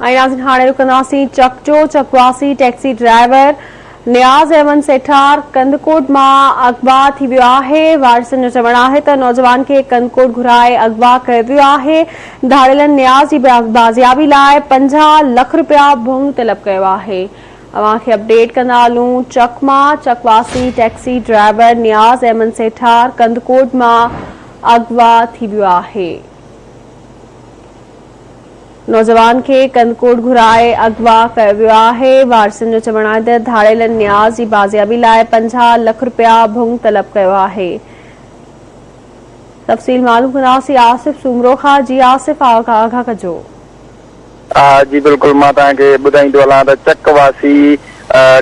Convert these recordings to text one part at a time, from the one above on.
नाज़रीन हाणे रुकंदासीं चकचो चकवासी taxi driver नियाज़ अहमद सेठार कंदकोट मां अगवा थी वियो आहे। वारिसनि जो चवणु आहे त नौजवान खे कंदकोट घुराए अगवा कयो वियो आहे। धाड़ियलनि नियाज़ जी बाज़ियाबी लाइ 50 लख रुपया भोंग तलब कयो आहे। अवां खे अपडेट कंदा हलूं। चक मां चकवासी टैक्सी ड्राइवर नियाज़ अहमद सेठार कंदकोट मां अगवा थी वियो आहे। नौजवान के कंदकोट घुराए अगवा कयो वियो आहे। वारिसनि जो चवणु आहे त धाड़ियलनि नियाज़ जी बाज़ियाबी लाइ 50 लख रुपया भोंग तलब कयो आहे। तफ़सील मालूम कंदासीं आसिफ सूमरो खां। जी आसिफ, आगाह कजो। जी बिल्कुल, मां तव्हांखे ॿुधाईंदो हलां त चकवासी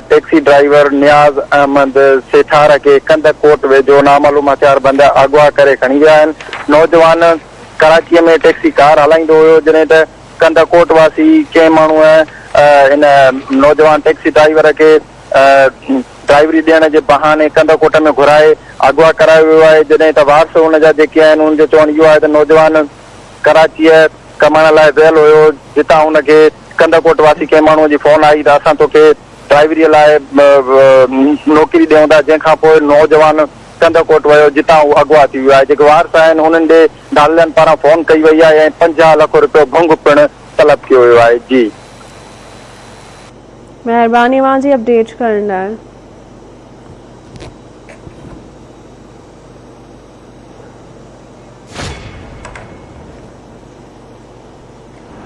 टैक्सी ड्राइवर नियाज़ अहमद सेठार खे कंदकोट वेझो नामालूम हथियार बंद अगवा करे खणी विया आहिनि। नौजवान कराचीअ में टैक्सी कार हलाईंदो हुयो, जॾहिं त कंदकोट वासी कंहिं माण्हूअ हिन नौजवान टैक्सी ड्राइवर खे ड्राइवरी ॾियण जे बहाने कंदकोट में घुराए अगवा करायो वियो आहे। जॾहिं त वारस हुनजा जेके आहिनि उनजो चवणु इहो आहे त नौजवान कराचीअ कमाइण लाइ वियल हुयो, जितां हुनखे कंदकोट वासी कंहिं माण्हूअ जी फोन आई त असां तोखे ड्राइवरीअ लाइ नौकिरी ॾियूं था। जंहिंखां पोइ नौजवान कंदकोट वियो, जितां उहो अगवा थी वियो आहे। जेके वारस आहिनि हुननि ॾे धाड़ियलनि पारां फोन कई वई आहे ऐं 50 लख रुपयो भंग पिणु तलब कयो वियो आहे। जी महिरबानी जी अपडेट करण लाइ।